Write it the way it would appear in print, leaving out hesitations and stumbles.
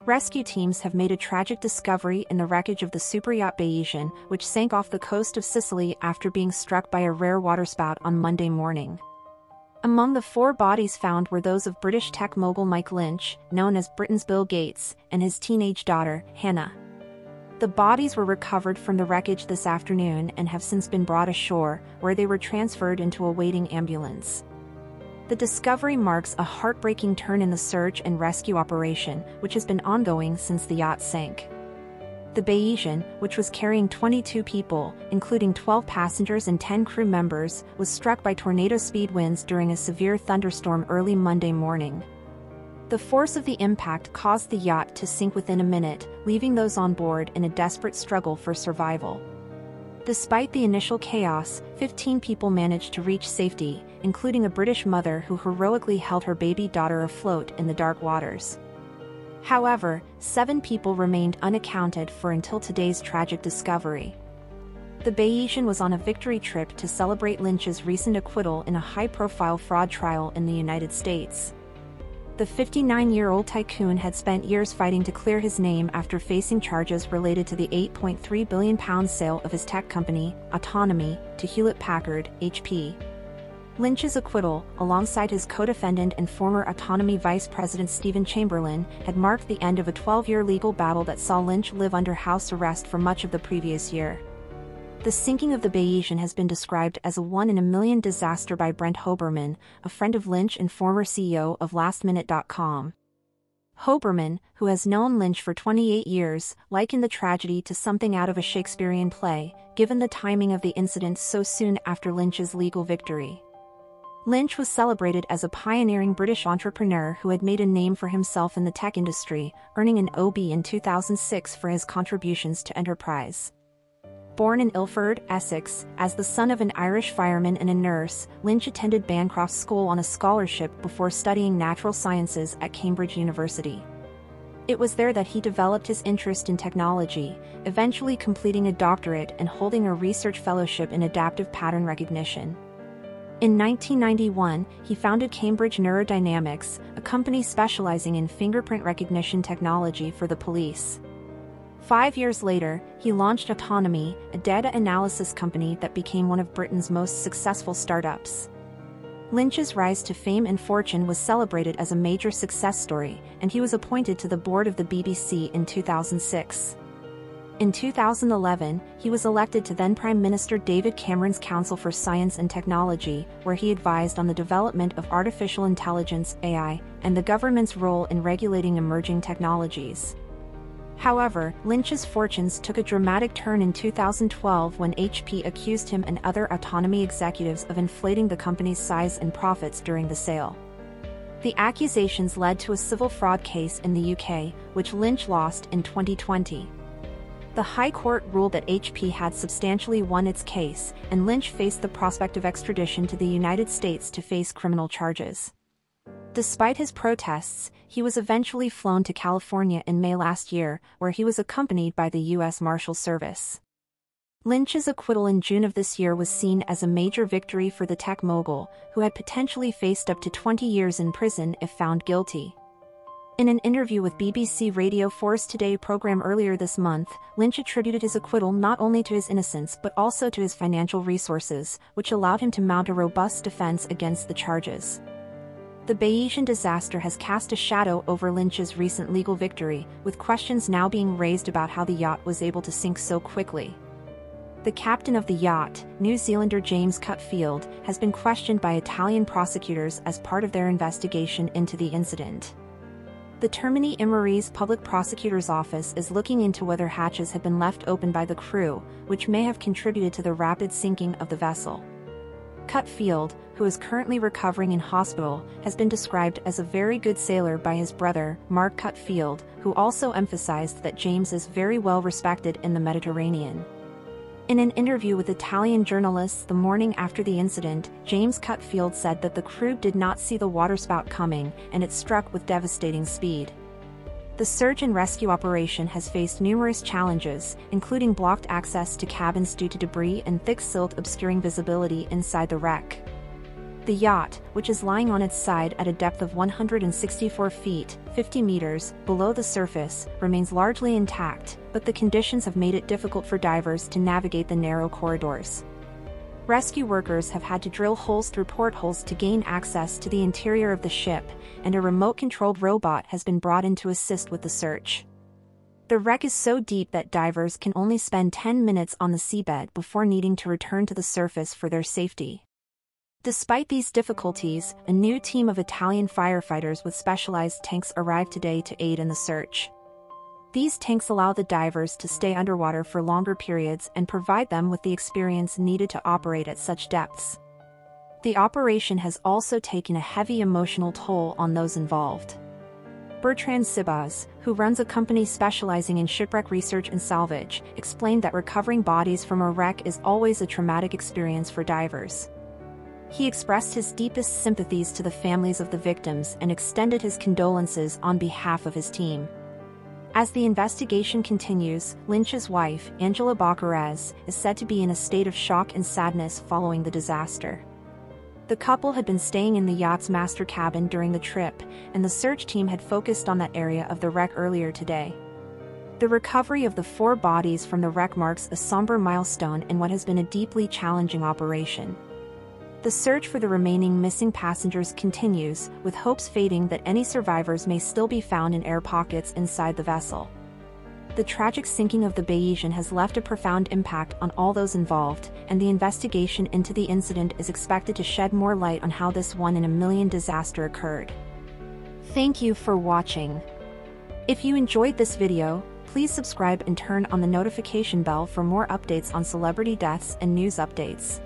Rescue teams have made a tragic discovery in the wreckage of the superyacht Bayesian, which sank off the coast of Sicily after being struck by a rare waterspout on Monday morning. Among the 4 bodies found were those of British tech mogul Mike Lynch, known as Britain's Bill Gates, and his teenage daughter, Hannah. The bodies were recovered from the wreckage this afternoon and have since been brought ashore, where they were transferred into a waiting ambulance. The discovery marks a heartbreaking turn in the search and rescue operation, which has been ongoing since the yacht sank. The Bayesian, which was carrying 22 people, including 12 passengers and 10 crew members, was struck by tornado-speed winds during a severe thunderstorm early Monday morning. The force of the impact caused the yacht to sink within a minute, leaving those on board in a desperate struggle for survival. Despite the initial chaos, 15 people managed to reach safety, including a British mother who heroically held her baby daughter afloat in the dark waters. However, 7 people remained unaccounted for until today's tragic discovery. The Bayesian was on a victory trip to celebrate Lynch's recent acquittal in a high-profile fraud trial in the United States. The 59-year-old tycoon had spent years fighting to clear his name after facing charges related to the £8.3 billion sale of his tech company, Autonomy, to Hewlett-Packard, HP. Lynch's acquittal, alongside his co-defendant and former Autonomy vice president Stephen Chamberlain, had marked the end of a 12-year legal battle that saw Lynch live under house arrest for much of the previous year. The sinking of the Bayesian has been described as a one-in-a-million disaster by Brent Hoberman, a friend of Lynch and former CEO of LastMinute.com. Hoberman, who has known Lynch for 28 years, likened the tragedy to something out of a Shakespearean play, given the timing of the incident so soon after Lynch's legal victory. Lynch was celebrated as a pioneering British entrepreneur who had made a name for himself in the tech industry, earning an OB in 2006 for his contributions to enterprise. Born in Ilford, Essex, as the son of an Irish fireman and a nurse, Lynch attended Bancroft School on a scholarship before studying natural sciences at Cambridge University. It was there that he developed his interest in technology, eventually completing a doctorate and holding a research fellowship in adaptive pattern recognition. In 1991, he founded Cambridge Neurodynamics, a company specializing in fingerprint recognition technology for the police. 5 years later, he launched Autonomy, a data analysis company that became one of Britain's most successful startups. Lynch's rise to fame and fortune was celebrated as a major success story, and he was appointed to the board of the BBC in 2006. In 2011, he was elected to then-Prime Minister David Cameron's Council for Science and Technology, where he advised on the development of artificial intelligence (AI) and the government's role in regulating emerging technologies. However, Lynch's fortunes took a dramatic turn in 2012 when HP accused him and other Autonomy executives of inflating the company's size and profits during the sale. The accusations led to a civil fraud case in the UK, which Lynch lost in 2020. The High Court ruled that HP had substantially won its case, and Lynch faced the prospect of extradition to the United States to face criminal charges. Despite his protests, he was eventually flown to California in May last year, where he was accompanied by the U.S. Marshal Service. Lynch's acquittal in June of this year was seen as a major victory for the tech mogul, who had potentially faced up to 20 years in prison if found guilty. In an interview with BBC Radio 4's Today program earlier this month, Lynch attributed his acquittal not only to his innocence but also to his financial resources, which allowed him to mount a robust defense against the charges. The Bayesian disaster has cast a shadow over Lynch's recent legal victory, with questions now being raised about how the yacht was able to sink so quickly. The captain of the yacht, New Zealander James Cutfield, has been questioned by Italian prosecutors as part of their investigation into the incident. The Termini Imerese public prosecutor's office is looking into whether hatches had been left open by the crew, which may have contributed to the rapid sinking of the vessel. Cutfield, who is currently recovering in hospital, has been described as a very good sailor by his brother, Mark Cutfield, who also emphasized that James is very well respected in the Mediterranean. In an interview with Italian journalists the morning after the incident, James Cutfield said that the crew did not see the waterspout coming, and it struck with devastating speed. The search and rescue operation has faced numerous challenges, including blocked access to cabins due to debris and thick silt obscuring visibility inside the wreck. The yacht, which is lying on its side at a depth of 164 feet, 50 meters, below the surface, remains largely intact, but the conditions have made it difficult for divers to navigate the narrow corridors. Rescue workers have had to drill holes through portholes to gain access to the interior of the ship, and a remote-controlled robot has been brought in to assist with the search. The wreck is so deep that divers can only spend 10 minutes on the seabed before needing to return to the surface for their safety. Despite these difficulties, a new team of Italian firefighters with specialized tanks arrived today to aid in the search. These tanks allow the divers to stay underwater for longer periods and provide them with the experience needed to operate at such depths. The operation has also taken a heavy emotional toll on those involved. Bertrand Sibaz, who runs a company specializing in shipwreck research and salvage, explained that recovering bodies from a wreck is always a traumatic experience for divers. He expressed his deepest sympathies to the families of the victims and extended his condolences on behalf of his team. As the investigation continues, Lynch's wife, Angela Baccarez, is said to be in a state of shock and sadness following the disaster. The couple had been staying in the yacht's master cabin during the trip, and the search team had focused on that area of the wreck earlier today. The recovery of the 4 bodies from the wreck marks a somber milestone in what has been a deeply challenging operation. The search for the remaining missing passengers continues, with hopes fading that any survivors may still be found in air pockets inside the vessel. The tragic sinking of the Bayesian has left a profound impact on all those involved, and the investigation into the incident is expected to shed more light on how this one-in-a-million disaster occurred. Thank you for watching. If you enjoyed this video, please subscribe and turn on the notification bell for more updates on celebrity deaths and news updates.